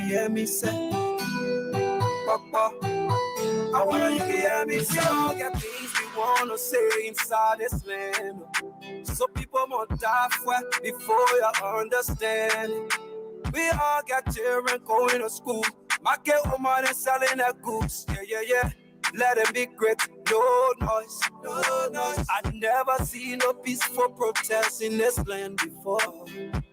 hear me say, Papa. I wanna you can hear me say, all the things we wanna say inside this land. So people must die for before you understand. We all got children going to school. Market woman and selling their goods. Yeah. Let them be great. No noise. I never seen no peaceful protest in this land before.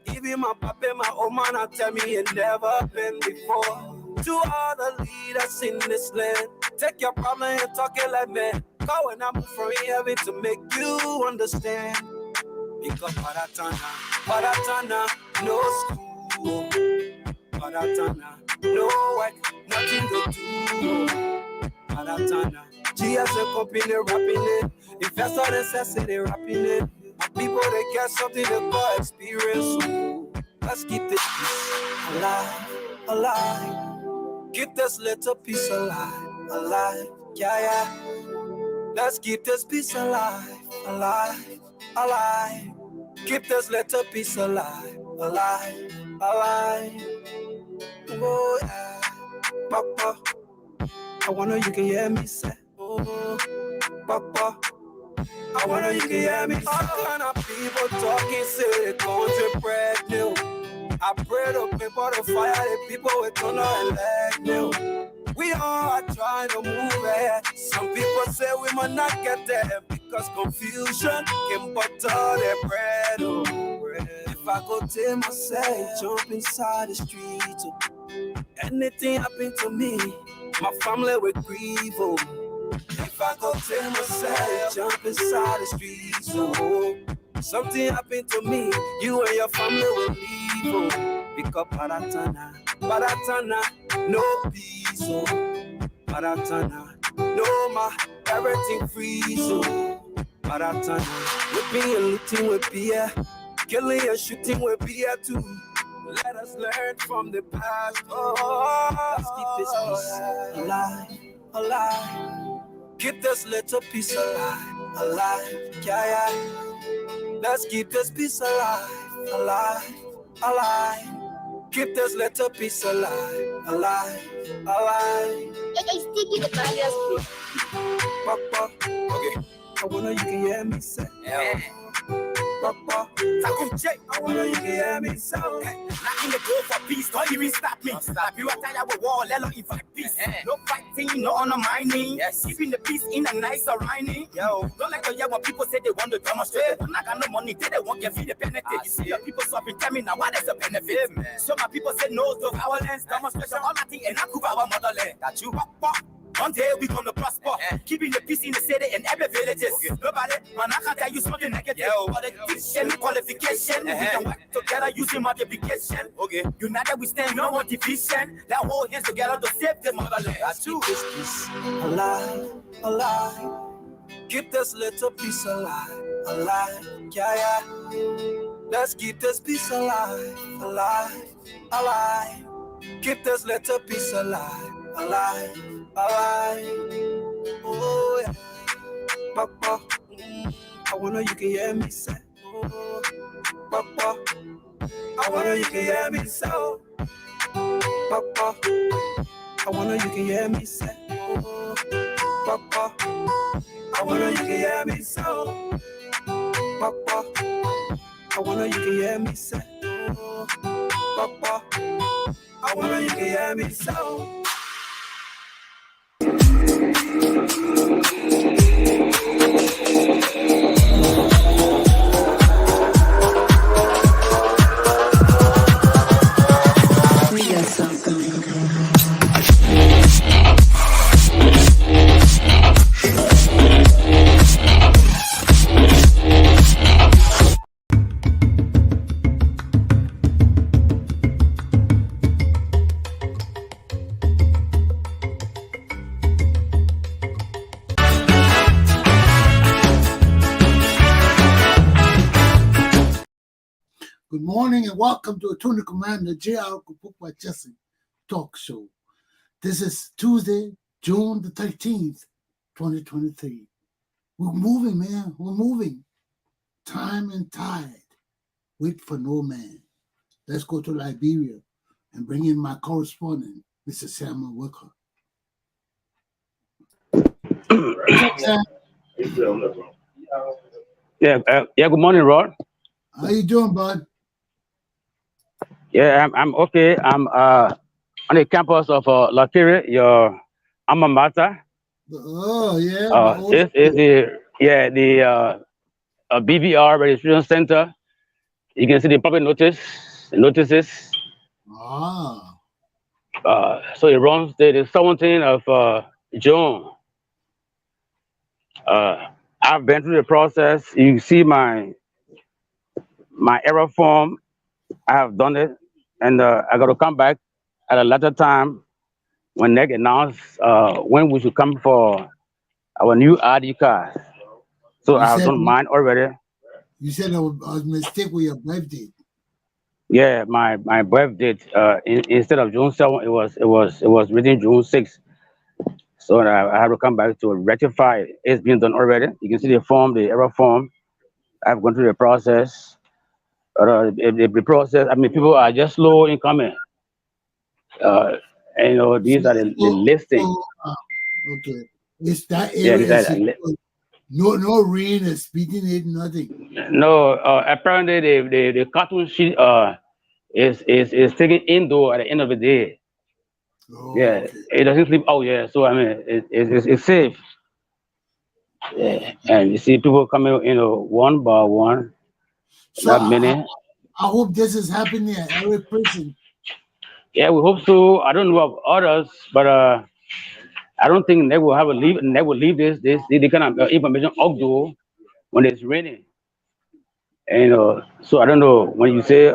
Even my papa and my old man tell me it never been before. To all the leaders in this land, take your problem and talk it like man. Go and I move from heaven to make you understand. Because Paratana, no school. Paratana, no work, nothing to do. Paratana, GS company rapping it. Investor necessity rapping it. My people, they get something to go experience. Let's keep this piece alive. Keep this little piece alive. Yeah. Let's keep this piece alive. Keep this little piece alive. Oh yeah, Papa. I wonder you can hear me say, oh, Papa. I wonder you can hear me say. All kind of people talking, say the country brand new. I pray the people to fire the people with tunnel and leg new. We all are trying to move ahead. Some people say we might not get there because confusion can butter their bread. Oh, if I go tell myself, jump inside the street. Oh, anything happen to me, my family will grieve. Oh, if I go tell myself, jump inside the streets. Oh, something happened to me, you and your family will leave. Oh, because Paratana, no peace. Oh, Paratana, no ma, everything freeze. Oh, Paratana, whipping and looting will be here, killing and shooting will be here too. Let us learn from the past. Oh, let's keep this piece alive. Keep this little piece alive. Yeah. Let's keep this piece alive. Keep this little piece alive. Hey, sticky the biggest. Papa, okay. I wonder you can hear me say, Papa. I wonder you can hear me say, not in the go for peace, don't even stop me. Stop you, I tell you, war, let them invite peace. No fighting, no undermining. Keeping the peace in a nice surrounding. Yo, don't like to hear when people say they want to demonstrate. When I got no money, they won't get feed the penalty. You see the people suffering, tell me now what is the benefit? So my people say no to violence, demonstration, all that thing, and I cook our motherland. That you, one day we gonna prosper, keeping the peace in the city and every villages. Nobody, man, I can't tell you something negative. Politician, qualification, we can work together using multiplication. Okay, united we stand, no more division. Let's hold hands together to save the motherland. Let's keep this piece alive. Keep this little piece alive. Yeah. Let's keep this piece alive. Keep this little piece alive. Oh yeah, Papa. I wonder you can hear me say, oh, Papa. I wonder you can hear me say, oh, Papa. I wonder you can hear me say, oh, Papa. I wonder you can hear me say, oh, Papa. I wonder you can hear me say, oh, Papa. I wonder you can hear me say, oh. Good morning and welcome to Attorney Commander Glapohkpa Chesson talk show. This is Tuesday, June the 13th, 2023. We're moving, man. We're moving. Time and tide. Wait for no man. Let's go to Liberia and bring in my correspondent, Mr. Samuel Wicker. Yeah, good morning, Rod. How you doing, bud? Yeah, I'm okay. I'm on the campus of Liberia, your alma mater. Oh yeah. This is the BVR registration center. You can see the public notices. Ah. So it runs the 17th of June. I've been through the process. You see my error form. I have done it, and I got to come back at a later time when NEC announced when we should come for our new ID card. So I have done mine already. You said I was mistake with your birthday. Yeah, my birth date. Instead of June 7th, it was written June 6th. So I have to come back to rectify it. It's been done already. You can see the form, the error form. I've gone through the process. The process. I mean, people are just slow in coming. And, these are the listing. Okay. It's that Yeah, area. these are No rain is speeding it, nothing. No, apparently the cartoon sheet is taken indoor at the end of the day. Oh, Yeah, okay. it doesn't sleep out. Yeah, so I mean it's safe. Yeah, and you see people coming, one by one. So Not many. I hope this is happening at every prison. Yeah, we hope so. I don't know of others, but I don't think they will have a leave. They will leave this kind of information outdoor when it's raining. And so I don't know when you say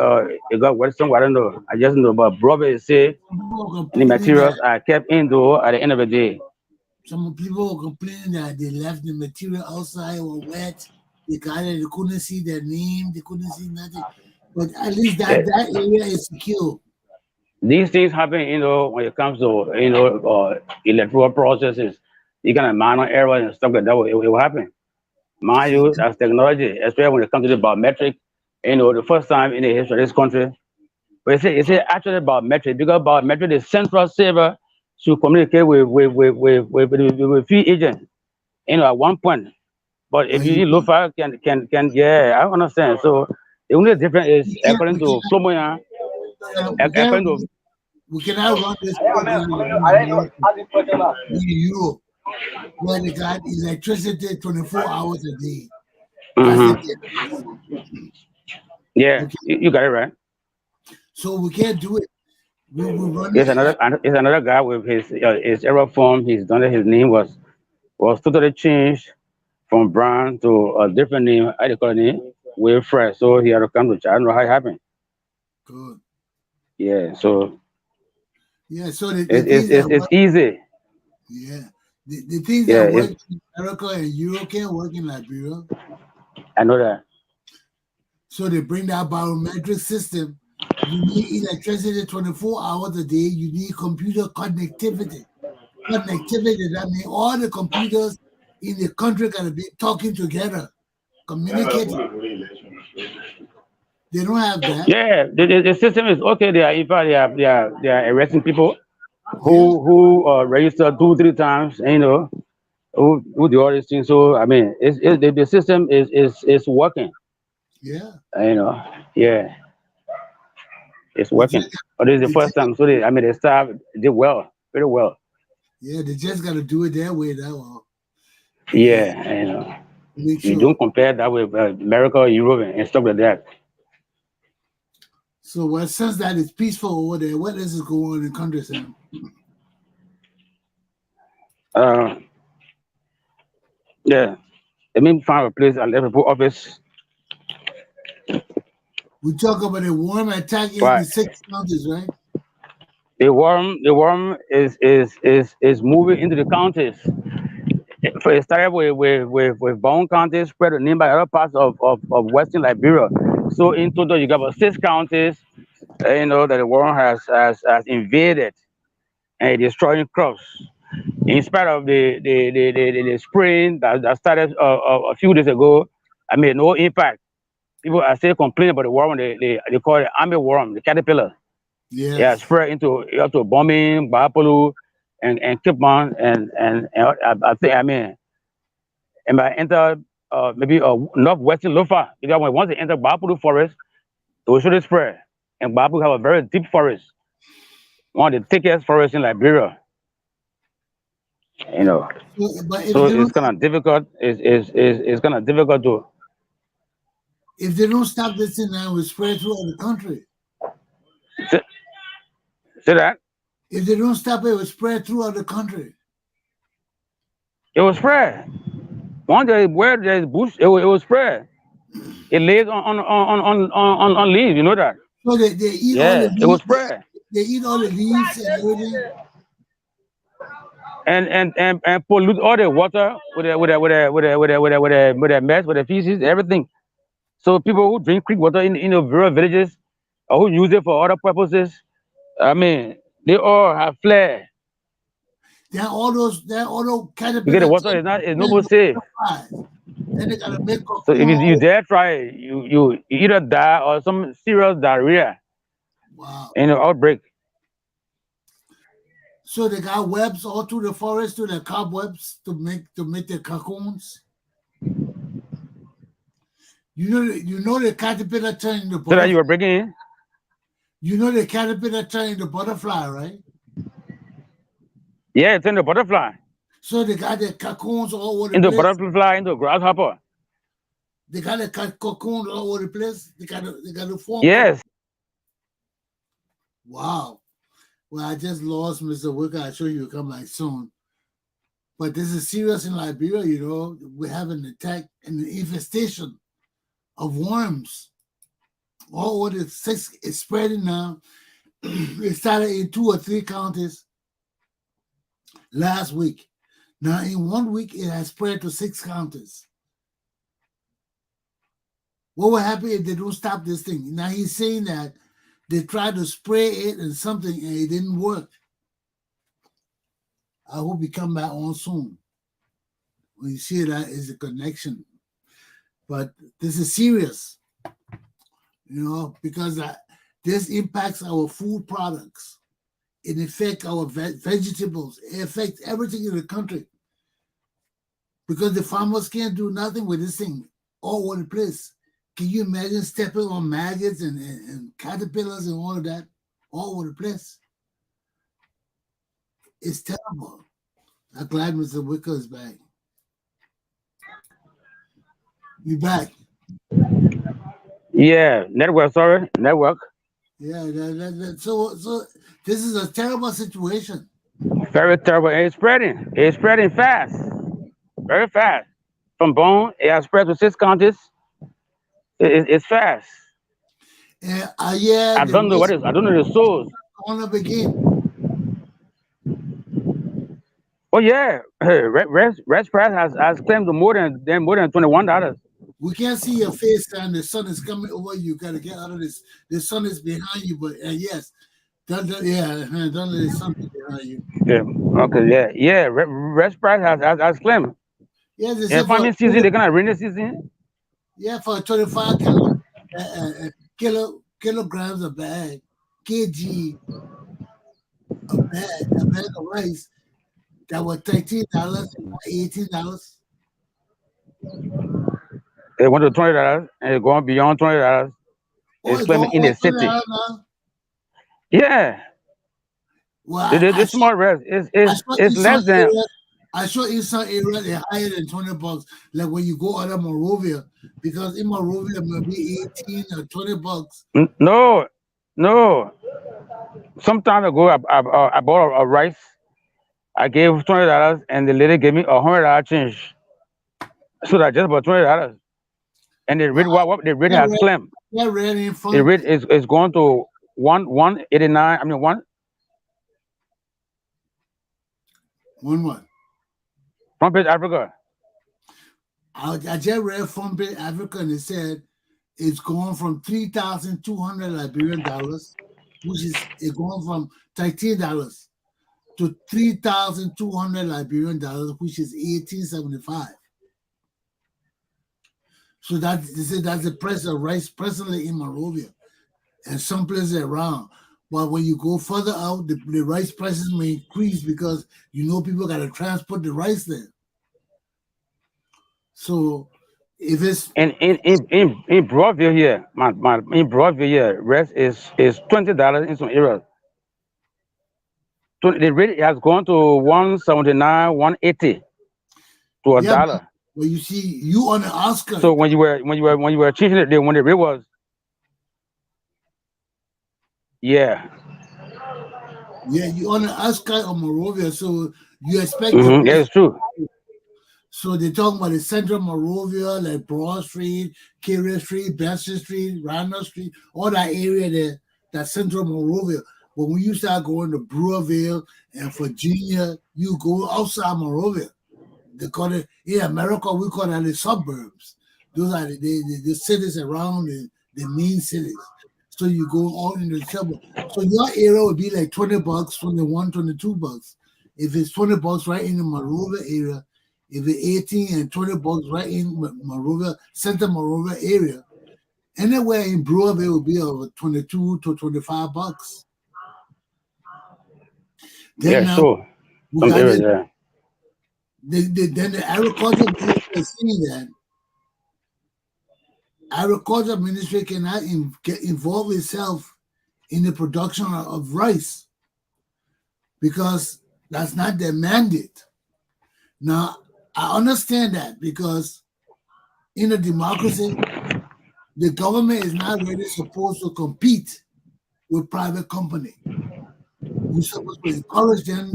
you got Western. I don't know. I just know, but brother say People are the complaining materials that are kept indoor at the end of the day. some people are complaining that they left the material outside or wet. They got it. They couldn't see their name. They couldn't see nothing. But at least that area is secure. These things happen, when it comes to electoral processes. You kind of minor errors and stuff like that. It will happen. Mind you, that's technology, especially when it comes to the biometric. The first time in the history of this country. But it's actually biometric because biometric, the central server should communicate with free agent. At one point. But if you look for can I understand. So the only difference is according to Flomoyan, according to We cannot run this program in Europe where they got electricity 24 hours a day. That's the difference. Yeah, Okay. you got it right. So we can't do it. We run It's it. another guy with his error form. He's done it. His name was totally changed from Brown to a different name. I call it name Wilfred. So he had to come to China. I don't know how it happened. Good. Yeah, so Yeah, so the it's things that it's work, easy. yeah, the things Yeah, that work in America and Europe can't work in Liberia. I know that. So they bring that biometric system. You need electricity 24 hours a day. You need computer connectivity. That means all the computers in the country gotta be talking together, communicating. They don't have that. Yeah, the system is okay. In fact they are arresting people Yeah, who register 2 3 times. Who do all these things. So I mean, the system is working. yeah. Yeah, it's They working. just, But this is the they first just, time. So the staff did well, very well. yeah, they just gotta do it their way. That will, Yeah, make you sure. don't compare that with America, Europe, and stuff like that. So, well, since that is peaceful over there, what else is going on in the country, Sam? Uh, yeah, let me find a place at Liverpool office. We talk about a worm attacking the Right, 6 counties, right? the worm is moving into the counties. So it started with Bone County, spread to nearby other parts of Western Liberia. So in total, you got about 6 counties. That the worm has invaded and destroying crops. In spite of the spraying that started a few days ago, I mean, no impact. People are still complaining about the worm. They call it army worm, the caterpillar. Yeah, Yes. spread into bombing, Bapolu, and Kipman, and I think it might enter maybe northwestern Lofa. Once it enter Bapolu forest, it will surely spread. And Bapolu have a very deep forest, one of the thickest forests in Liberia. You know, But so it's kind of difficult. It's kind of difficult to if they don't stop this thing now, it will spread throughout the country. say that. If they don't stop it, it will spread throughout the country. It will spread. One day where there's bush, it will spread. It lays on leaves. You know that. So they eat all the Yeah, it will leaves. spread. They eat all the leaves and everything. And pollute all the water with the mess, with the feces, everything. So people who drink creek water in the rural villages or who use it for other purposes, they all have fled There are all those because caterpillars. the water is no more safe. Then they gotta make So if cocoon. you dare try it, you either die or some serious diarrhea Wow. in an outbreak. So they got webs all through the forest, through the cobwebs to make their cocoons. You know the caterpillar turn into So that butterfly. you were breaking in? You know the caterpillar turn into butterfly, right? Yeah, it's in the butterfly. So they got their cocoons all over the Into place. butterfly, into grasshopper. They got their cocoons all over the place. They got to form. Yes. Wow. Well, I just lost Mr. Wicker. I'm sure he'll come back soon. But this is serious in Liberia, you know. We have an attack and an infestation of worms. All over the six is spreading now. It started in 2 or 3 counties last week. Now, in 1 week, it has spread to 6 counties. What will happen if they don't stop this thing? Now, he's saying that they tried to spray it and something, and it didn't work. I hope he come back on soon. When you see that is a connection. But this is serious, you know, because this impacts our food products. It affects our vegetables. It affects everything in the country. Because the farmers can't do nothing with this thing all over the place. Can you imagine stepping on maggots and caterpillars and all of that all over the place? It's terrible. I'm glad Mr. Wicker is back. You back? Yeah, network. Sorry, network. Yeah. So this is a terrible situation. Very terrible. And it's spreading. It's spreading fast, very fast. From Bone, it has spread to 6 counties. It's fast. Yeah, I don't know what is. I don't know the source. On up again. Oh yeah, Red Price has claimed more than $21. We can't see your face, and the sun is coming over you. Got to get out of this. The sun is behind you, but yes, don't let the sun be behind you. Yeah. Okay. Yeah. Red Price has claimed. Yeah, Yeah. Farming season, they're gonna rainy season. Yeah, for 25 kilograms a bag, kg a bag of rice that was $13, $18. They went to $20 and they're going beyond $20. It's claiming in the city. Now? Yeah. Well, The small rice is less than. I saw in some areas they're higher than $20, like when you go out of Monrovia, because in Monrovia it may be 18 or $20. No. Some time ago, I bought a rice. I gave $20, and the lady gave me $100 change. So I just bought $20, and the rate has climbed. The rate is going to 189. I mean one. One what? Front Page Africa. I just read Front Page Africa, and it said it's going from 3,200 Liberian dollars, which is it going from $13 to 3,200 Liberian dollars, which is $18.75. So that's the price of rice presently in Monrovia and some places around. But when you go further out, the rice prices may increase because people got to transport the rice there. So if it's And in Broadview here, in Broadview here, rice is $20 in some areas. The rate has gone to 179, 180 to a yeah, dollar. but you see, you on the Oscar. So when you were changing it, when the rate was, yeah, you on the Oscar or Morovia, so you expect yeah, it's true. So they're talking about the central Morovia, like Broad Street, Carrier Street, Bessie Street, Randall Street, all that area there, that central Morovia. But when you start going to Brewerville and Virginia, you go outside Morovia. They call it, in America, we call that the suburbs. Those are the cities around the main cities. So you go all in the suburbs. So your area would be like $20, 21, $22. If it's $20 right in the Morovia area, if it's 18 and $20 right in Morovia, Center Morovia area, anywhere in Brewerville will be over $22 to $25. Then Yeah, sure. Some areas, yeah. Then the agriculture ministry is saying that agriculture ministry cannot get involved itself in the production of rice because that's not their mandate. Now, I understand that because in a democracy, the government is not really supposed to compete with private company. We're supposed to encourage them,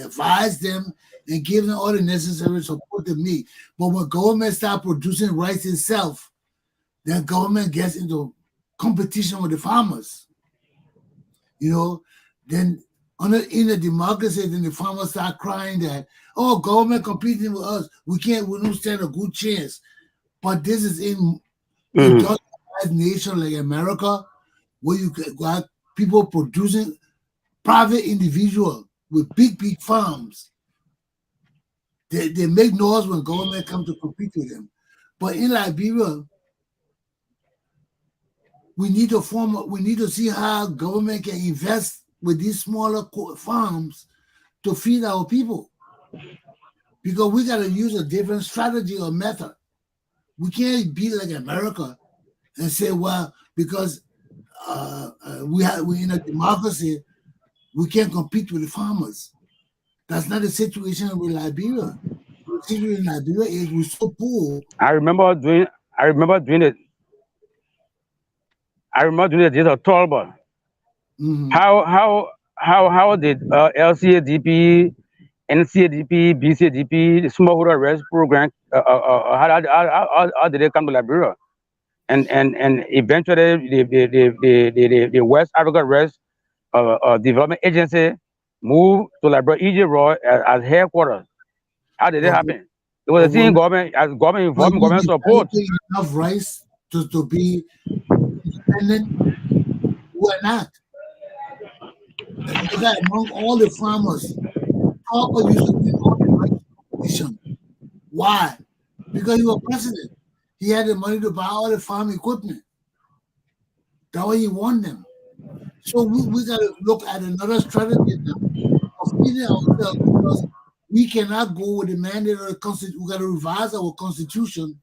advise them, and give them all the necessary support they need. But when government start producing rice itself, then government gets into competition with the farmers. Then in a democracy, then the farmers start crying that, oh, government competing with us, we don't stand a good chance. But this is in industrialized nation like America, where you got people producing, private individual with big farms. They make noise when government comes to compete with them. But in Liberia, we need to see how government can invest with these smaller farms to feed our people. Because we got to use a different strategy or method. We can't be like America and say, well, because we're in a democracy, we can't compete with the farmers. That's not the situation with Liberia. The situation in Liberia is we're so poor. I remember doing it. I remember doing it days of Tolba. Mm-hmm. How did LCADP, NCADP, BCADP, the Smallholder Rice Program, how did they come to Liberia? And eventually the West Africa Rice Development Agency moved to Liberia, Egypt as headquarters. How did it happen? It was the same government involvement, government support. Enough rice to be independent. We're not. Because among all the farmers, Talker used to win all the rice competition. Why? Because he was president. He had the money to buy all the farm equipment. That's why he won them. So we got to look at another strategy now of feeding ourselves because we cannot go with the mandate of the Constitution. We got to revise our Constitution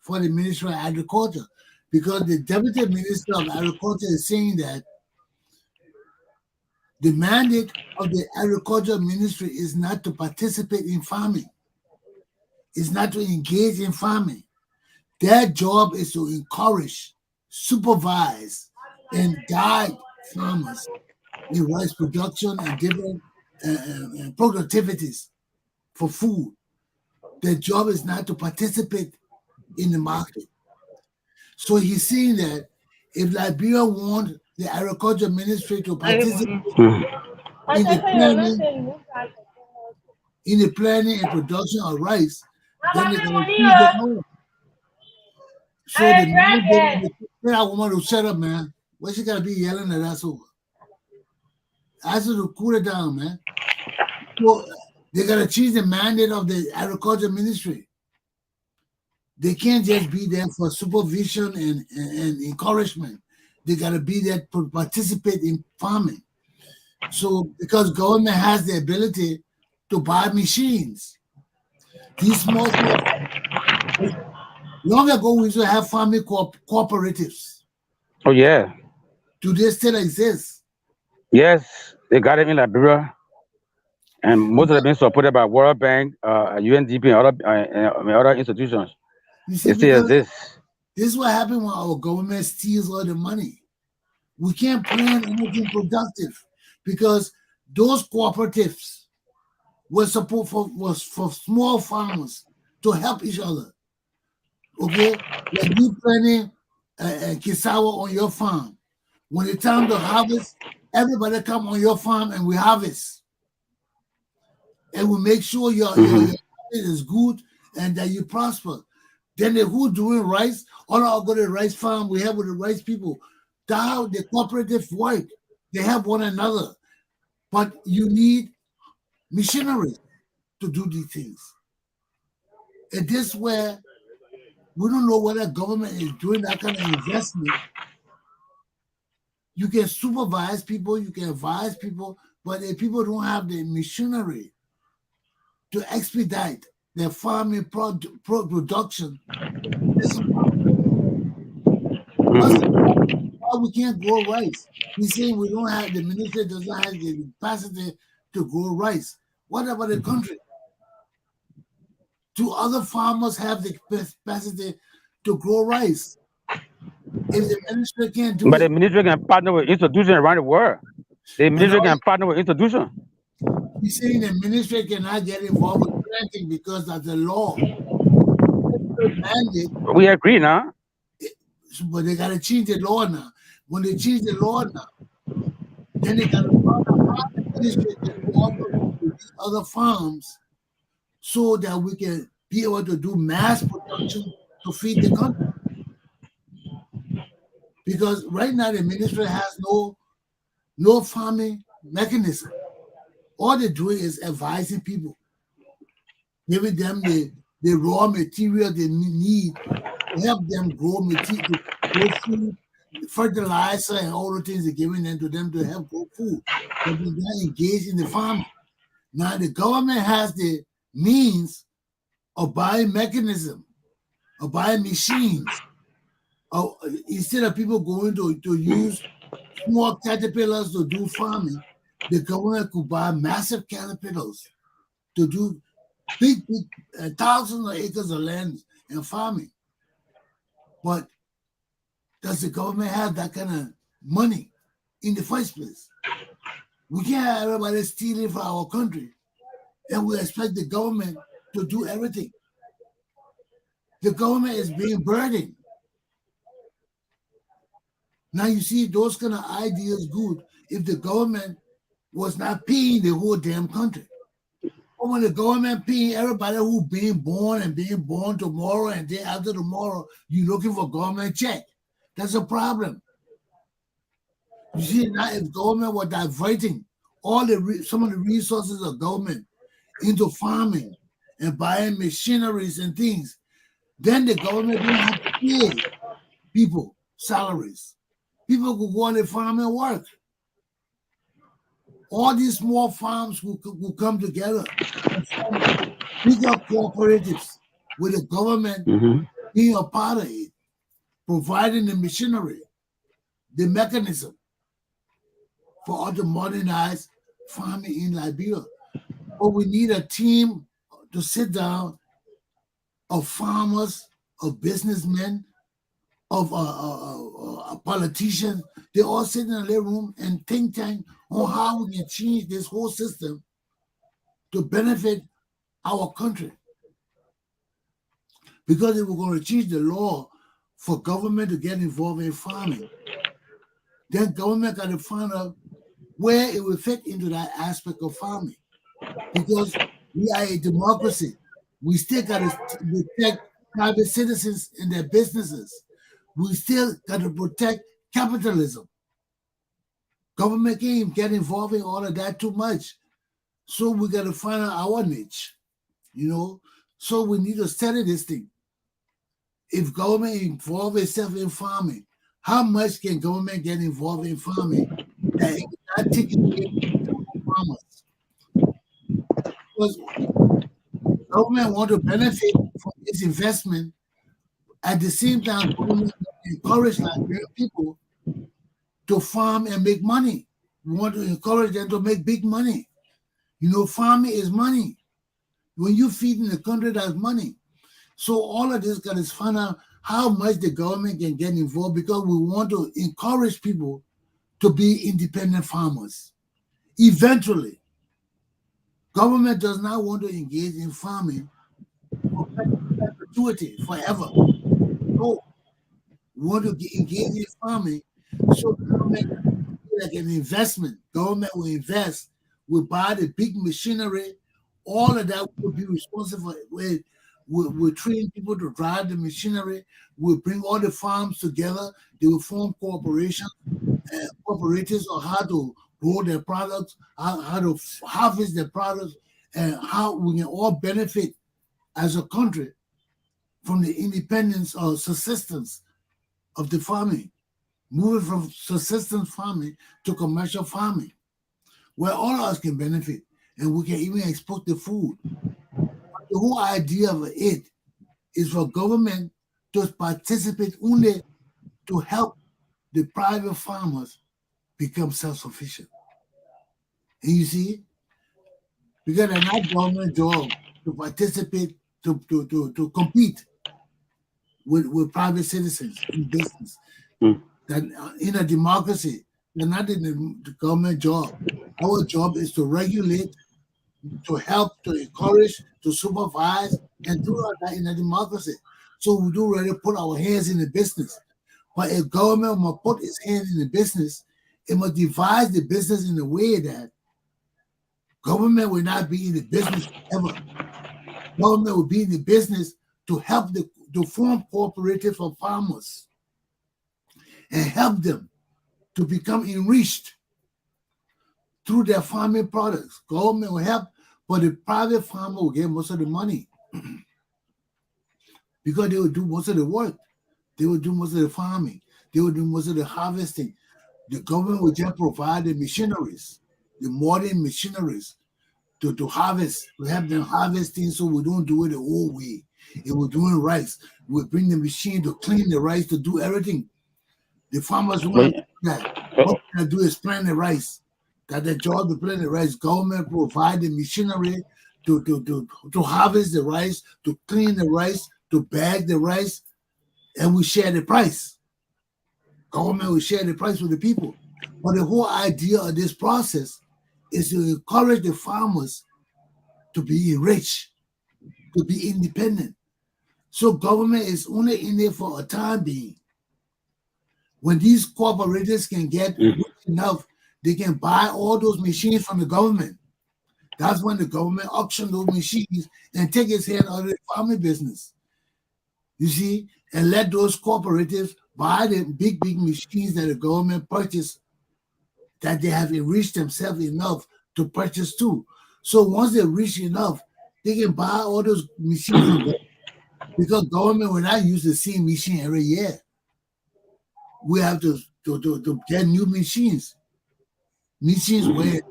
for the Ministry of Agriculture because the Deputy Minister of Agriculture is saying that the mandate of the Agriculture Ministry is not to participate in farming. It's not to engage in farming. Their job is to encourage, supervise, and guide farmers in rice production and different productivities for food. Their job is not to participate in the market. So he's saying that if Liberia wants the Agriculture Ministry to participate in the planning and production of rice, then they're going to choose their own. So the man, that woman to shut up, man. Why she gotta be yelling at us over? Ask her to cool it down, man. So they gotta change the mandate of the Agriculture Ministry. They can't just be there for supervision and encouragement. they got to be there to participate in farming. So because government has the ability to buy machines, these small long ago we used to have farming cooperatives. Oh yeah. Do they still exist? Yes, they got it in Liberia, and most of them being supported by World Bank, UNDP, and other institutions. You see, It still because exists. this is what happens when our government steals all the money. We can't plan anything productive because those cooperatives was for small farmers to help each other. Okay, like you planting cassava on your farm. When it's time to harvest, everybody come on your farm and we harvest, and we make sure your harvest is good and that you prosper. Then the who doing rice, all our go to the rice farm we have with the rice people. That's how the cooperative work. They help one another, but you need machinery to do these things. And this where we don't know whether government is doing that kind of investment. You can supervise people, you can advise people, but if people don't have the machinery to expedite their farming production, this is why we can't grow rice. He's saying we don't have, the minister doesn't have the capacity to grow rice. What about the country? Do other farmers have the capacity to grow rice? If the minister can't do But it, the ministry can partner with institutions around the world. The ministry can partner with institutions. he's saying the ministry cannot get involved with planting because that's the law. Mandate, We agree now. but they got to change the law now. When they change the law now, then they got to find the ministry to cooperate with these other farms so that we can be able to do mass production to feed the country. Because right now the ministry has no farming mechanism. All they're doing is advising people, giving them the raw material they need to help them grow material, grow food, fertilizer, and all the things they're giving them to help grow food. But they're not engaged in the farming. Now the government has the means of buying mechanism, of buying machines. Instead of people going to use small caterpillars to do farming, the government could buy massive caterpillars to do big thousands of acres of land and farming. But does the government have that kind of money in the first place? We can't have everybody stealing from our country and we expect the government to do everything. The government is being burdened. Now you see those kind of ideas good if the government was not paying the whole damn country. But when the government paying everybody who being born tomorrow and day after tomorrow, you looking for government check. That's a problem. You see now if government were diverting some of the resources of government into farming and buying machineries and things, then the government don't have to pay people salaries. People could go on the farm and work. All these small farms will come together and form bigger cooperatives with the government being a part of it, providing the machinery, the mechanism for us to modernize farming in Liberia. But we need a team to sit down of farmers, of businessmen, of politicians. They all sit in a living room and think tank on how we can change this whole system to benefit our country. Because if we're going to change the law for government to get involved in farming, then government got to find out where it will fit into that aspect of farming. Because we are a democracy. We still got to protect private citizens and their businesses. We still got to protect capitalism. Government can't get involved in all of that too much. So we got to find out our niche, So we need to study this thing. If government involves itself in farming, how much can government get involved in farming that it cannot take it away from farmers? Because government want to benefit from its investment. At the same time, government encourage Liberian people to farm and make money. We want to encourage them to make big money. Farming is money. When you feed in the country, that's money. So all of this got to find out how much the government can get involved, because we want to encourage people to be independent farmers. Eventually, government does not want to engage in farming for perpetuity, forever. No, we want to engage in farming so government can be like an investment. Government will invest, will buy the big machinery, all of that will be responsible. We'll train people to drive the machinery. We'll bring all the farms together. They will form corporations, cooperatives on how to grow their products, how to harvest their products, and how we can all benefit as a country from the independence or subsistence of the farming, moving from subsistence farming to commercial farming, where all of us can benefit, and we can even export the food. The whole idea of it is for government to participate only to help the private farmers become self-sufficient. And you see, because they're not government job to participate, to compete with private citizens in business. That in a democracy, they're not in the government job. Our job is to regulate, to help, to encourage, to supervise, and do all that in a democracy. So we do really put our hands in the business. But if government must put its hands in the business, it must devise the business in a way that government will not be in the business forever. Government will be in the business to help to form cooperatives for farmers and help them to become enriched through their farming products. Government will help, but the private farmer will get most of the money because they will do most of the work. They will do most of the farming. They will do most of the harvesting. The government will just provide the machineries, the modern machineries to harvest, to have them harvesting, so we don't do it the old way. If we're doing rice, we bring the machine to clean the rice, to do everything. The farmers want to do that. What they do is plant the rice. That the job to plant the rice. Government provide the machinery to harvest the rice, to clean the rice, to bag the rice, and we share the price. Government will share the price with the people. But the whole idea of this process is to encourage the farmers to be rich, to be independent. So government is only in there for a time being. When these corporations can get rich enough, they can buy all those machines from the government. That's when the government auction those machines and take its hand out of the farming business. You see, and let those cooperatives buy the big machines that the government purchased, that they have enriched themselves enough to purchase too. So once they're rich enough, they can buy all those machines because government will not use the same machine every year. We have to get new machines. Machines where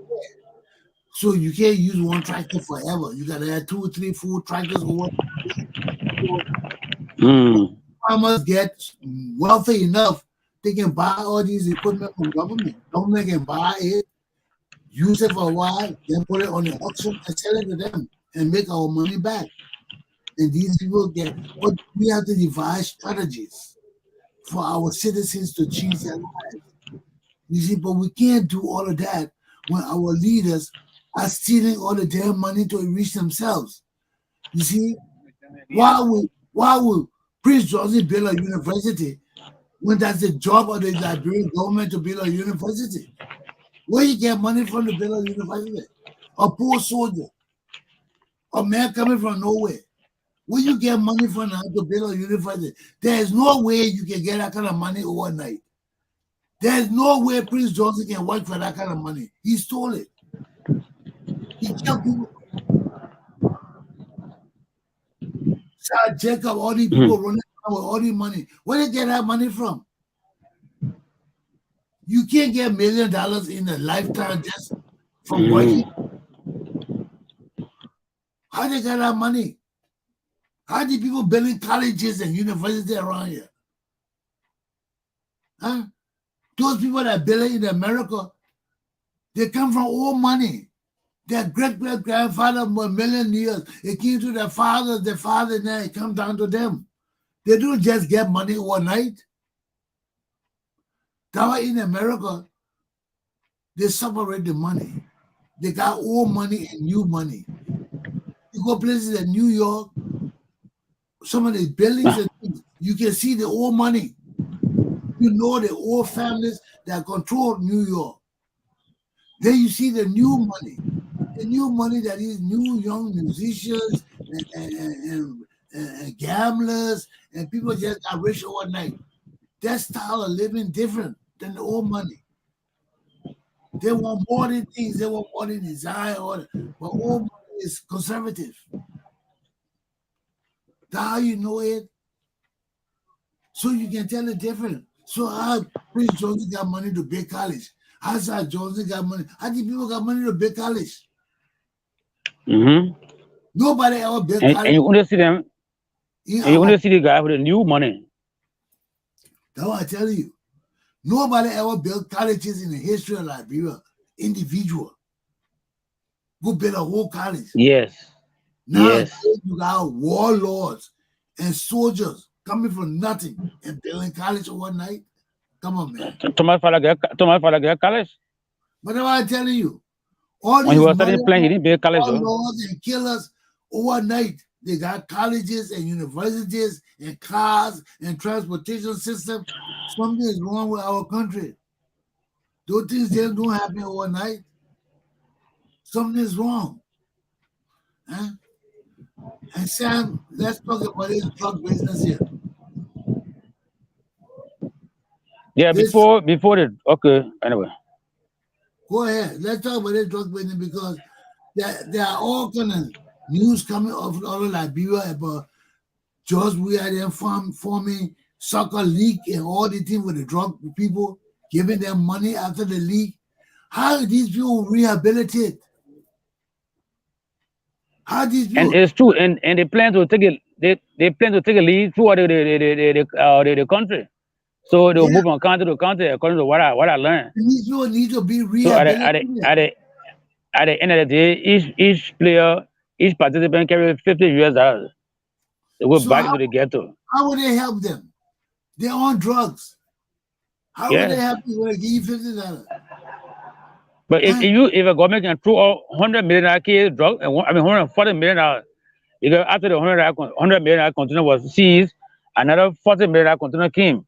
so you can't use one tractor forever. You gotta have 2, 3, 4 tractors over. Farmers get wealthy enough, they can buy all these equipment from government. Government can buy it, use it for a while, then put it on the auction and sell it to them and make our money back. And these people but we have to devise strategies for our citizens to change their lives. You see, but we can't do all of that when our leaders are stealing all the damn money to enrich themselves. You see, why would Prince George build a university when that's the job of the Liberian government to build a university? Where you get money from to build a university? A poor soldier, a man coming from nowhere. Where you get money from now to build a university? There is no way you can get that kind of money overnight. There is no way Prince George can work for that kind of money. He stole it. He killed people. Jacob, all these people running around with all the money. Where they get that money from? You can't get $1 million in a lifetime just from working. How they got that money? How do people building colleges and universities around here? Huh? Those people that build it in America, they come from old money. Their great-great-grandfather for 1 million years. It came to their father, now it comes down to them. They don't just get money overnight. That's why in America, they separate the money. They got old money and new money. You go places in New York, some of the buildings, and things, you can see the old money. You know the old families that control New York. Then you see the new money. The new money that is new young musicians and gamblers and people just got rich overnight. That style of living different than the old money. They want more than things. They want more than desire. But old money is conservative. That's how you know it. So you can tell the difference. So how Prince Johnson got money to pay college? How Sir Johnson got money? How do people got money to pay college? Nobody ever built college. And you only see them. And you only see the guy with the new money. That's what I tell you. Nobody ever built colleges in the history of Liberia. Individual. Go build a whole college. Yes. Now you got warlords and soldiers coming from nothing and building college overnight. Come on, man. Thomas father get college. But that's what I'm telling you. All when he was studying playing, he didn't build college. Warlords and killers overnight. They got colleges and universities and cars and transportation system. Something is wrong with our country. Those things just don't happen overnight. Something is wrong. Huh? And Sam, let's talk about this drug business here. Yeah, before the anyway. Go ahead. Let's talk about this drug business because there are all kind of news coming off all of Liberia about George Weah forming soccer league and all the things with the drug people, giving them money after the league. How are these people rehabilitate? How these people? And it's true, and they plan to take it. They plan to take a lead throughout the country. So they'll move from country to country according to what I learned. These people need to be rehabilitated. So at the end of the day, each participant carries $50. They go back into the ghetto. How would they help them? They're on drugs. How would they help you when they give you $50? But if a government can throw $100 million case drug, $140 million, because after the $100 million container was seized, another $40 million container came.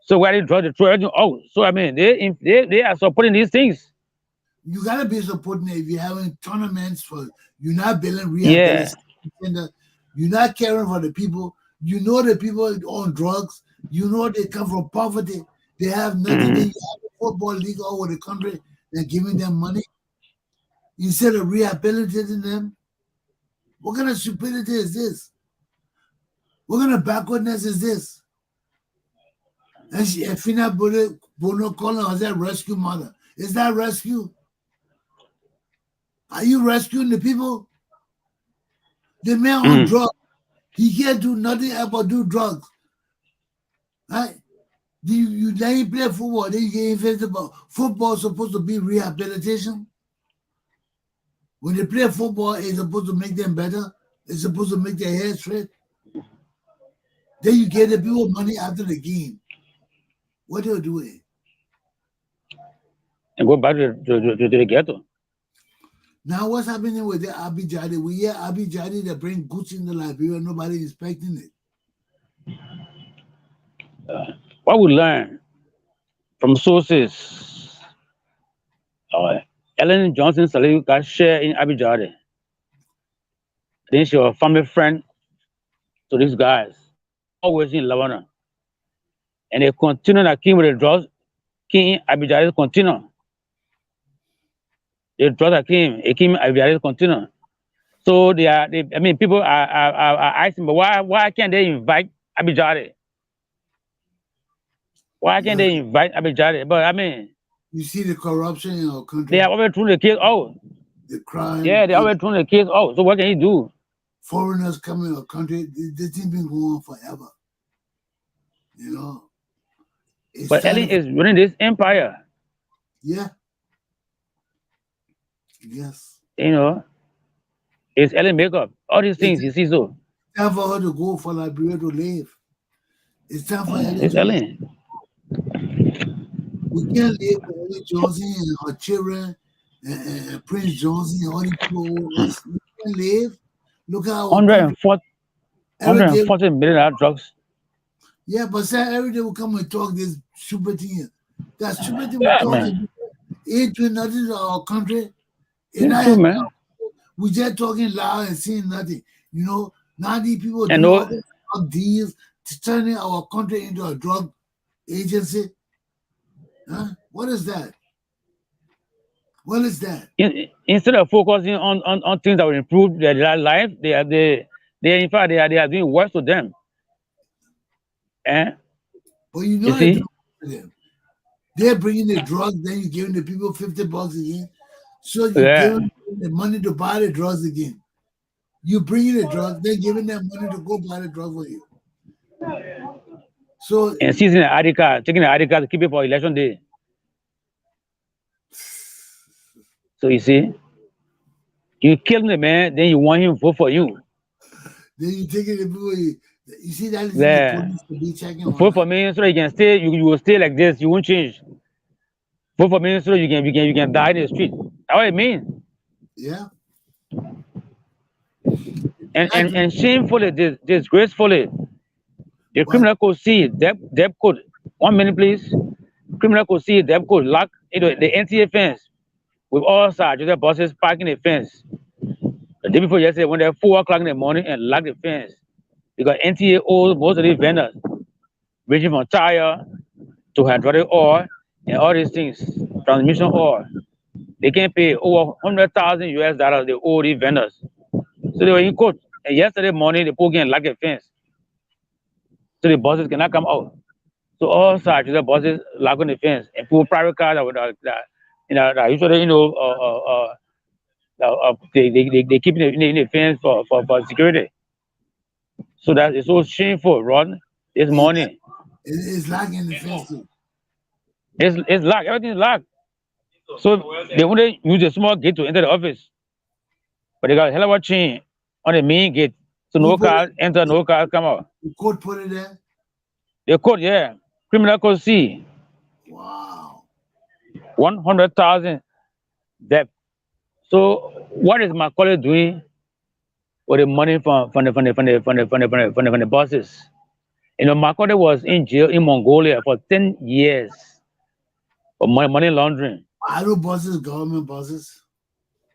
So why they throw everything out? So they are supporting these things. You gotta be supporting it if you're having tournaments for you're not building rehabilitation center, you're not caring for the people. You know the people on drugs. You know they come from poverty. They have nothing. Then you have a football league all over the country and giving them money instead of rehabilitating them. What kind of stupidity is this? What kind of backwardness is this? And Fina Bono calling us that rescue mother. Is that rescue? Are you rescuing the people? The man on drugs, he can't do nothing about do drugs. Right? You let him play football, then you get infected about football is supposed to be rehabilitation. When they play football, it's supposed to make them better. It's supposed to make their hair straight. Then you get the people money after the game. What are you doing? And go back to the ghetto. Now what's happening with the Abijadi? We hear Abijadi that bring goods in the Liberia, nobody inspecting it. What we learn from sources, Ellen Johnson Saliu got share in Abijadi. Then she was a family friend to these guys, always in Lavana. And they continue to keep with the drugs. King Abijadi continue. The drugs that came Abijadi continue. So people are asking, but why can't they invite Abijadi? Why can't they invite Abijade? But I mean, You see the corruption in our country, they have already thrown the case out. the crime. Yeah, they already thrown the case out. So what can he do? Foreigners coming to our country. This thing been going on forever. You know. It's But Ellen is running this empire. Yeah. Yes. You know, it's Ellen makeup. All these things, you see, so. It's time for her to go for Liberia to live. It's time for Ellen. It's Ellen. We can't live with Ellen Johnson and her children and Prince Johnson and all these people. We can't live. Look how 140 million drugs. Yeah, but say every day we come and talk this stupid thing. That stupid thing we're talking ain't doing nothing to our country. It's true, man. We just talking loud and saying nothing. You know, now these people do all these drug deals to turning our country into a drug agency. Huh? What is that? What is that? Instead of focusing on things that will improve their life, they are doing worse to them. Well, you know, you see? They're bringing the drugs, then you're giving the people $50 again. So you give them the money to buy the drugs again. You bring the drugs, they're giving them money to go buy the drugs for you. So and seizing the ID card, taking the ID card to keep it for election day. So you see, you kill the man, then you want him to vote for you. Then you take it to people. You see that is the police to be checking. Vote for me so you can stay. You will stay like this. You won't change. Vote for me so you can die in the street. That's what it means. Yeah. And shamefully, disgracefully, the criminal code C, debt code. 1 minute, please. Criminal code C, debt code lock the NTA fence with all sides. The buses parking the fence. The day before yesterday, when they're 4 o'clock in the morning and lock the fence. Because NTA owes most of these vendors, ranging from tire to hydraulic oil and all these things, transmission oil. They can't pay over $100,000 they owe these vendors. So they were in court. And yesterday morning, the people can lock the fence. So the buses cannot come out. So all sides, the buses lock on the fence. And people, private cars that usually, they keep in the fence for security. So that is so shameful, Ron. This morning. It's locked in the fence too. It's locked. Everything's locked. So they only use a small gate to enter the office. But they got a hell of a chain on the main gate. So no cars enter, no cars come out. The court put it there? The court, yeah. Criminal code C. Wow. 100,000 debt. So what is my colleague doing with the money from the bosses? You know, my colleague was in jail in Mongolia for 10 years for money laundering. Are those bosses government bosses?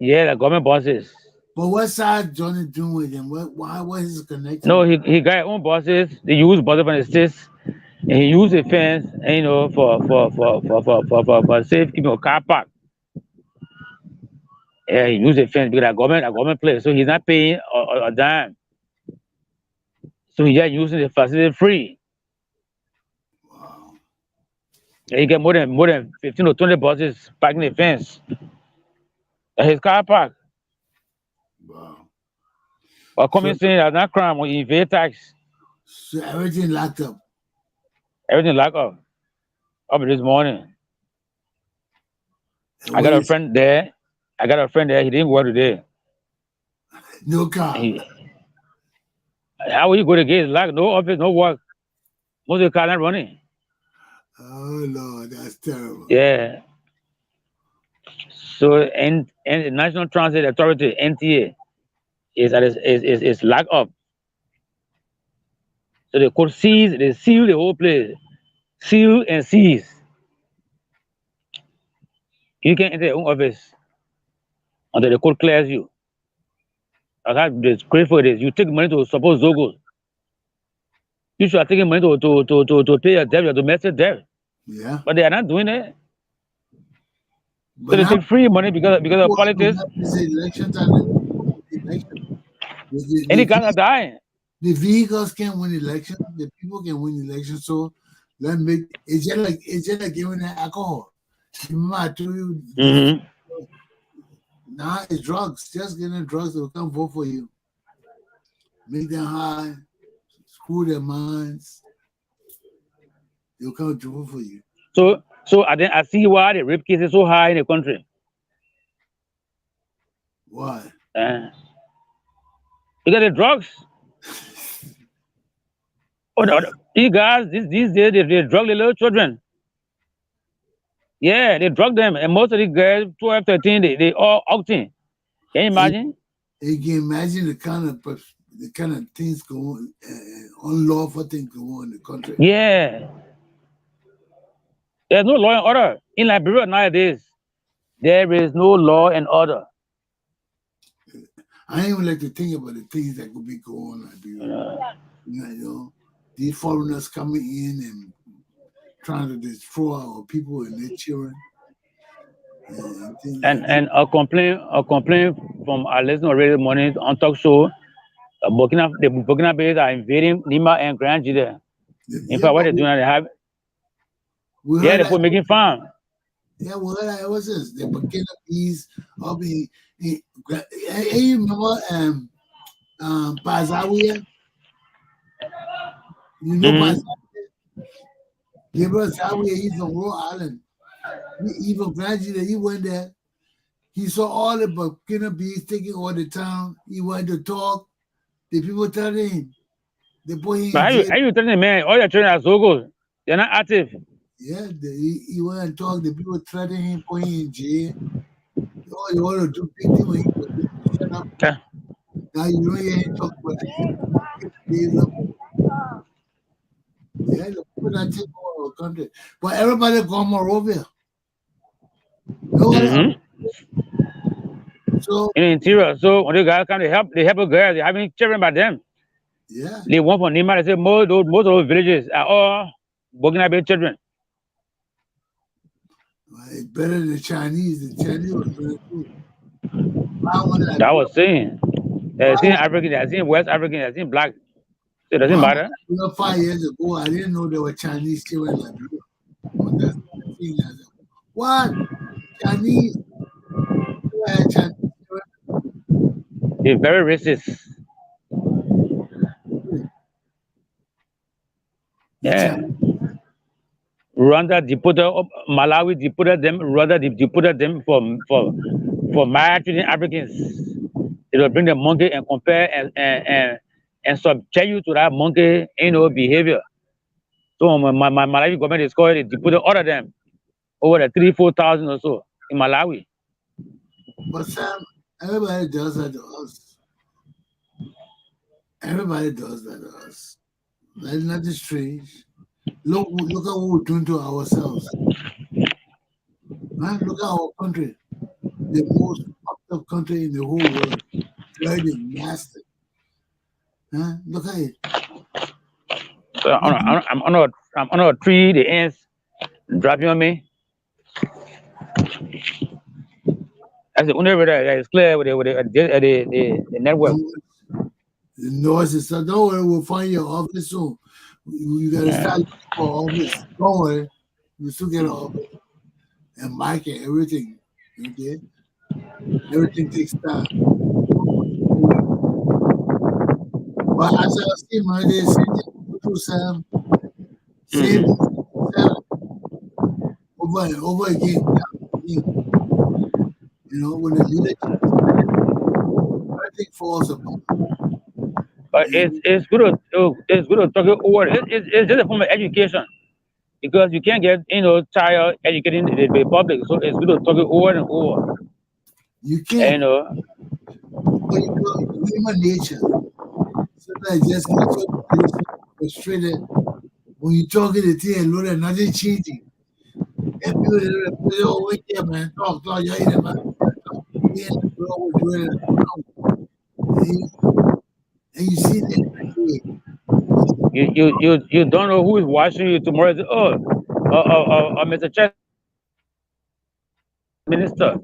Yeah, the government bosses. But what side Johnny doing with him? What is his connection? No, he got his own bosses. They use bosses from the states, and he used the fence, you know, for safekeeping a car park. Yeah, he used the fence because a government place, so he's not paying a dime. So he's just using the facility free. Wow. And he get more than 15 or 20 buses parking the fence at his car park. Wow. Or coming saying that's not crime or evade tax. So everything locked up. Everything locked up. Up this morning. I got a friend there. He didn't work today. No car. How will you go to gate? Locked, no office, no work. Most of the cars not running. Oh Lord, that's terrible. Yeah. So and the National Transit Authority, NTA, is locked up. So they could seal the whole place. Seal and seize. You can't enter your own office until the court clears you. That's how disgraceful it is. You take money to support Zogo. You should have taken money to pay your debt, your domestic debt. Yeah. But they are not doing it. So they take free money because of politics. Any guys are dying. The vehicles can win elections. The people can win elections. So It's just like giving that alcohol. Remember I told you now it's drugs. Just getting drugs that will come vote for you. Make them high, screw their minds. They'll come to vote for you. So I see why the rape case is so high in the country. Why? Because the drugs. You guys, these days they drug the little children. Yeah, they drug them, and most of the girls, 12, 13, they all outing. Can you imagine? You can imagine the kind of things going unlawful things going on in the country. Yeah. There's no law and order in Liberia nowadays. There is no law and order. I ain't even like to think about the things that could be going on. You know, these foreigners coming in and trying to destroy our people and their children. And a complaint from our listener already morning on talk show. The Burkina Faso are invading Lima and Grand Jide. In fact, what they're doing, they have. Yeah, they're making fun. Yeah, we heard that ever since. The Burkina Faso, you remember Pazawiya? You know Pazawiya? Gabriel Zawiya, he's from Rhode Island. He from Grand Jide, he went there. He saw all the Burkina Faso taking all the town. He wanted to talk. The people telling him. They put him in jail. Are you telling me, man, all your children are so good? They're not active. Yeah, he went and talked. The people threatening him, put him in jail. Oh, you want to do big thing when you shut up. Okay. Now you don't hear him talk about it. Yeah, the people that take over our country. But everybody gone Morovia. So in the interior. So when the guys come, they help a girl. They're having children by them. Yeah. They want from Nima. They say most of those villages are all Burkina Faso children. Well, it's better than the Chinese. The Chinese was better too. That was saying. They're seeing African, they're seeing West African, they're seeing black. So it doesn't matter. 5 years ago, I didn't know there were Chinese children like Liberia. What? Chinese? They're very racist. Yeah. Rwanda deported, Malawi deported them. Rwanda deported them for marrying Africans. It will bring the monkey and compare and subject you to that monkey, behavior. So my Malawi government is called, they deported all of them, over the 3,000-4,000 or so in Malawi. But Sam, everybody does that to us. Everybody does that to us. That's nothing strange. Look at what we're doing to ourselves. Man, look at our country. The most fucked up country in the whole world. Dirty, nasty. Huh? Look at it. So I'm on a tree, the ants dropping on me. That's the only way that is clear with the network. The noise and stuff. Don't worry, we'll find your office soon. You gotta start looking for office. Don't worry, you still get an office and mic and everything. Okay, everything takes time. But as I see my day, Sam, same over and over again. When the leadership, everything falls apart. But it's good to talk it over. It's just a form of education, because you can't get child educating the public. So it's good to talk it over and over. You can't. But human nature. Sometimes just get so frustrated when you talk to the thing, Lord, and nothing changing. And people over here, man, talk, you ain't man. And you see that. You don't know who is watching you tomorrow. Mr. Chess Minister,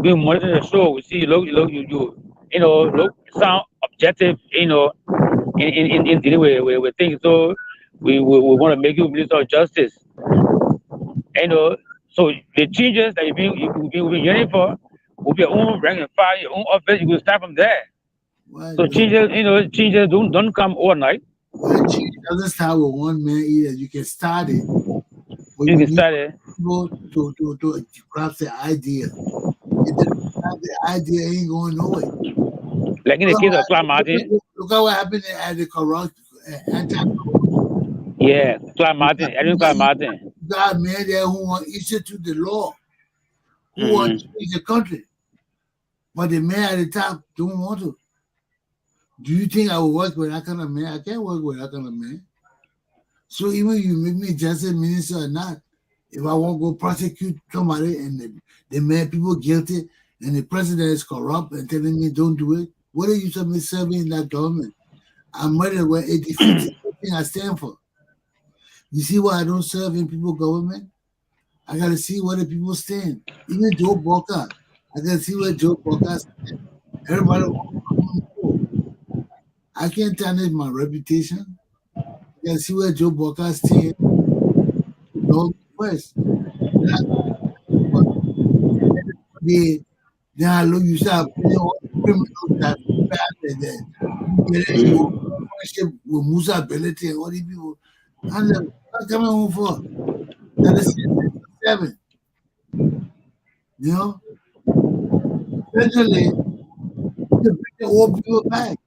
we monitor the show. We see you look sound objective, in dealing with things. So we want to make you Minister of Justice. So the changes that you've been yearning for, with your own rank and file, your own office, you will start from there. So changes don't come overnight. Well, change doesn't start with one man either. You can start it, but You you can need start it. people to grasp the idea. If they don't grasp the idea, ain't going nowhere. Like in the case of Clark Martin. Look at what happened at the corrupt Yeah, Clark Martin, Edwin Clark Martin. God man there who want to institute the law, who want to change the country, but the man at the top don't want to. Do you think I will work with that kind of man? I can't work with that kind of man. So even you make me justice minister or not, if I want to go prosecute somebody and they make people guilty and the president is corrupt and telling me don't do it, what are you serving in that government? I'm ready to it defeats everything I stand for. You see why I don't serve in people's government? I got to see where the people stand. Even Joe Boca, I got to see where Joe Boca stands. Everybody I can't tarnish my reputation. I got to see where Joe Boca stands. No quest. Then I look, you start putting all the criminals that bad and then you get into friendship with Musa Ability and all these people. I'm coming home for. That is 7. You know? Eventually, you bring the old people back.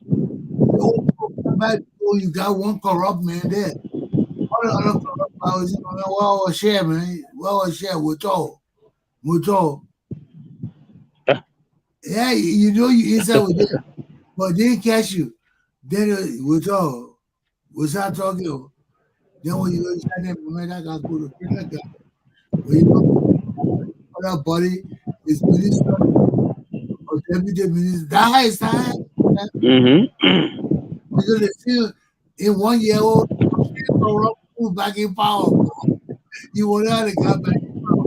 The old people come back, oh, you got one corrupt man there. All the other corrupt powers, well, share, man. Well, share with all. Yeah, you know you inside with them, but they catch you. Then with all, without talking, then when you go inside them, man, I got to go to prison. When you know other body is minister or deputy minister, die. Because they feel in 1 year old, back in power. You will not get back in power.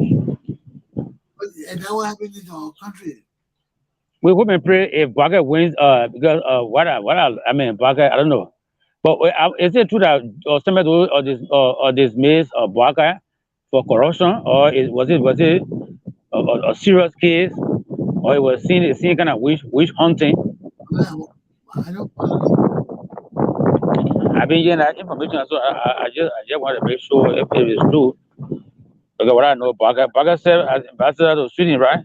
And that what happened in our country. We hope and pray if Baga wins, because Baga, I don't know. But is it true that somebody or dismissed Baga for corruption, or was it a serious case, or it was seen kind of witch hunting? I don't. I've been hearing that information, so I just want to make sure if it is true. Because what I know, Baga said as ambassador to Sweden, right?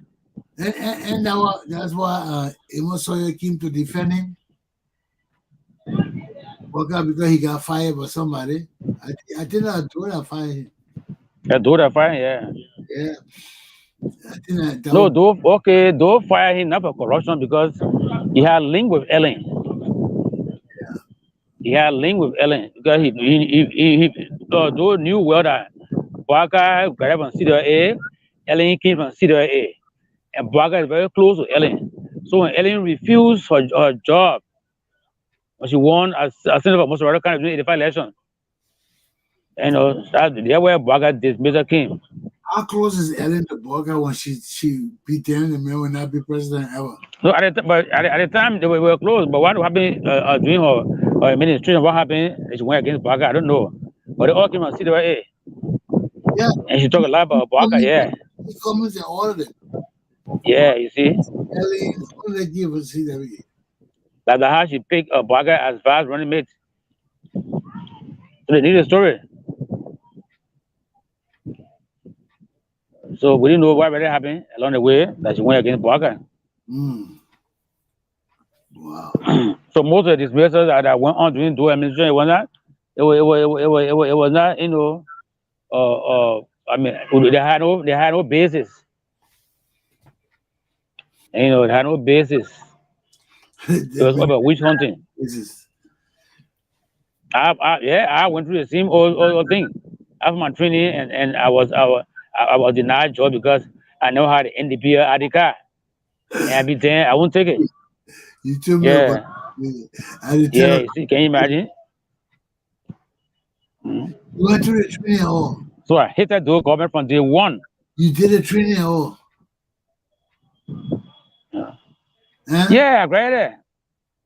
And that's why Amos Sawyer came to defend him. Because he got fired by somebody. I think I told her fired him. Yeah, Dora fired, yeah. Yeah. I think Dora fire him not for corruption because he had a link with Ellen. Yeah. He had a link with Ellen because he Dora knew well that Baga got from CWA, Ellen came from CWA. And Baga is very close to Ellen. So when Ellen refused her job, when she won as senator for most of the kind of 85 election, that's where Baga dismissal came. How close is Ellen to Baga when she beat them? The man will not be president ever. So at the time they were close. But what happened during her administration? What happened? She went against Baga. I don't know. But they all came on CWA. Yeah. And she talked a lot about Baga. Yeah. He comments and all of them. Yeah, you see. Ellen, what do they give us CWA? Like how she picked Baga as vice running mate. So they need a story. So we didn't know what really happened along the way that she went against Baga. Wow. So most of the dismissals that went on during the administration, it was not, they had no basis. They had no basis. It was about witch hunting. I went through the same old thing. After my training, and I was denied job because I know how the NDP ID card. And I be saying I won't take it. You told me about yeah, you see, can you imagine? You went through the training hall. So I hit that door government from day one. You did a training hall. Yeah, I graduated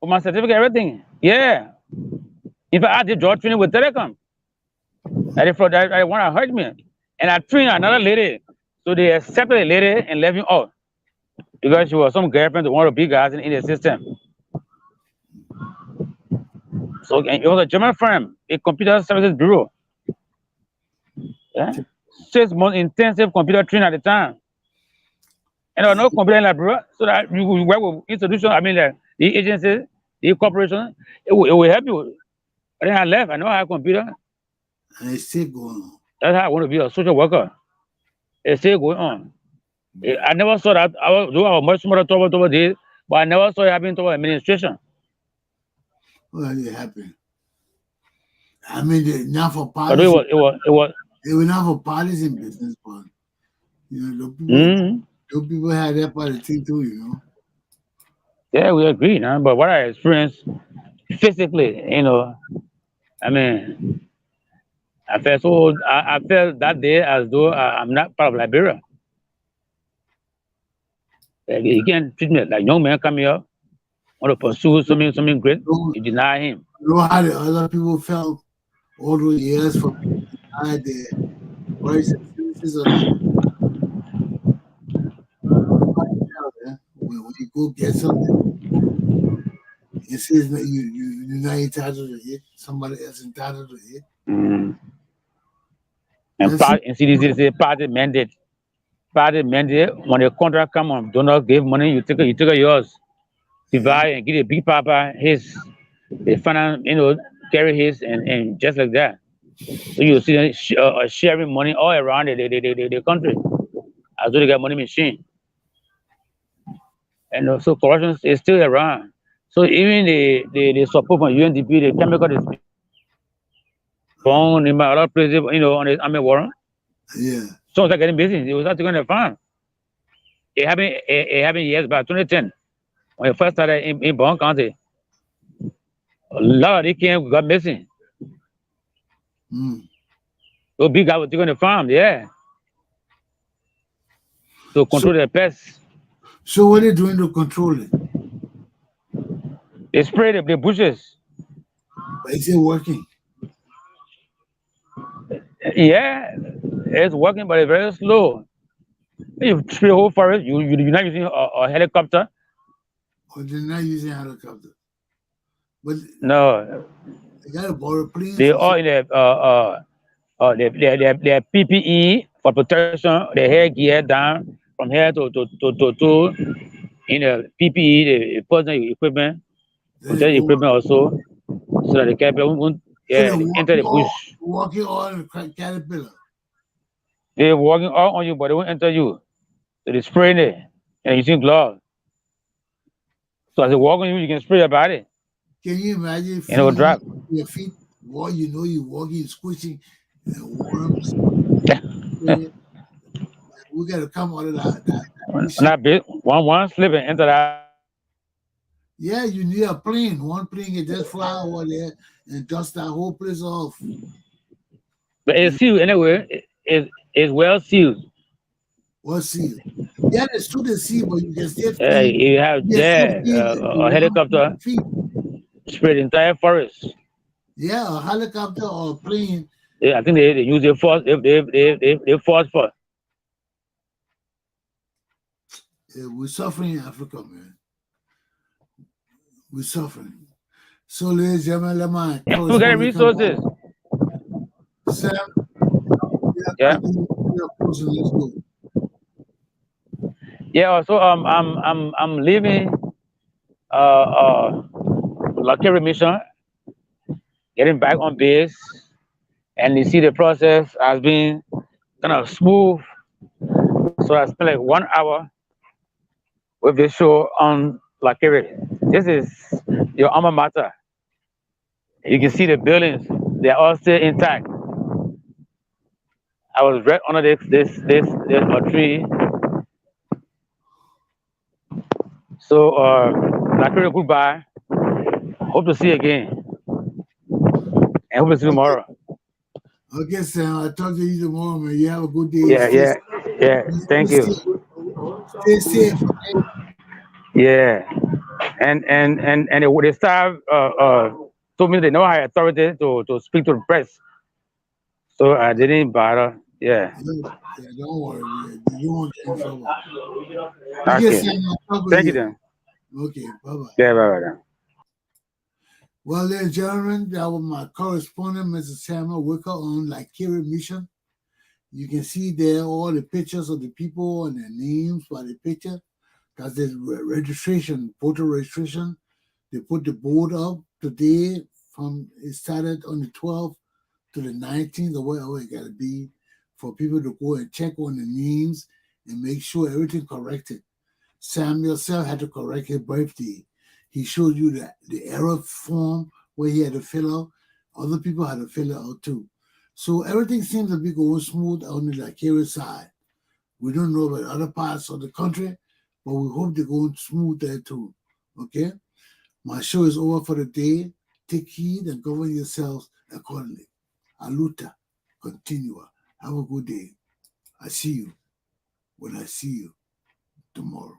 with my certificate, everything. Yeah. In fact, I did job training with Telecom. That one that hurt me. And I trained another lady. So they accepted the lady and left me out. Because she was some girlfriend to one of the big guys in the system. So and it was a German firm, a computer services bureau. Yeah. 6 months intensive computer training at the time. And there was no computer in that bureau. So that you work with institutions, the agencies, the corporation, it will help you. But then I left. I know I have a computer. And it's still going on. That's how I want to be a social worker. It's still going on. I never saw that. I was much smarter toward this, but I never saw it happening toward administration. Well, it happened. I mean, not for But policy. it was. They were not for policy in business, but those people had that part of the thing too. Yeah, we agree, man. But what I experienced physically, I felt I felt that day as though I'm not part of Liberia. He can't treat me like young man coming up, want to pursue something great. You deny him. You know how the other people felt all those years for denied their rights and services of when you go get something, it says that you're not entitled to it, somebody else entitled to it. And CDC say party mandate. Party mandate, when the contract come on, do not give money, you take yours. Divide and give a big papa his, the finance, carry his and just like that. So you see them sharing money all around the country as though they got money machine. And so corruption is still around. So even the support from UNDP, the chemical is found in a lot of places, on the army warrant. Yeah. So they're getting busy. It was not going to farm. It happened years back, 2010, when it first started in Bon County. A lot of the kids got missing. So big guy was taking the farm, yeah. To control the pests. So what are they doing to control it? They spray the bushes. But is it working? Yeah, it's working, but it's very slow. You spray the whole forest, you're not using a helicopter. Or they're not using helicopter. But no. They got a border police. They all in their PPE for protection, their hair gear down from here to in the PPE, the personal equipment, protective equipment also, so that the caterpillar won't enter the bush. Walking on the caterpillar. They're walking all on you, but they won't enter you. So they spray it and using gloves. So as they walk on you, you can spray your body. Can you imagine? And it will drop. Your feet, you're walking, squishing, worms. We got to come out of that. Not big. One slip and enter that. Yeah, you need a plane. One plane can just fly over there and dust that whole place off. But it's sealed anyway. It's well sealed. Well sealed. Yeah, it's true to see, but you can still. You have a helicopter spray the entire forest. Yeah, a helicopter or a plane. Yeah, I think they use their force. They force for. Yeah, we're suffering in Africa, man. We're suffering. So, ladies and gentlemen, we got resources. Sam, yeah. Let's go. Yeah. So I'm leaving Lakiri mission, getting back on base, and you see the process has been kind of smooth. So I spent like 1 hour with this show on Lakiri. This is your alma mater. You can see the buildings; they're all still intact. I was right under this tree. So Lakiri, goodbye. Hope to see you again. And hope to see you tomorrow. Okay, Sam. I'll talk to you tomorrow, man. You have a good day. Yeah. Thank you. Stay safe. Yeah. And they start told me they never had authority to speak to the press. So I didn't bother. Yeah. Yeah, don't worry. You won't get in trouble. You Okay. get some trouble Thank you here. then. Okay, bye-bye. Yeah, bye then. Well, ladies and gentlemen, that was my correspondent, Mrs. Samuel Wicker, on Liberia Mission. You can see there all the pictures of the people and their names by the picture. That's the registration, voter registration. They put the board up today. It started on the 12th to the 19th, or whatever it got to be, for people to go and check on the names and make sure everything corrected. Samuel self had to correct his birthday. He showed you the error form where he had to fill out. Other people had to fill it out too. So everything seems to be going smooth on the Liberia side. We don't know about other parts of the country, but we hope they're going smooth there too. Okay? My show is over for the day. Take heed and govern yourselves accordingly. Aluta. Continua. Have a good day. I see you when I see you tomorrow.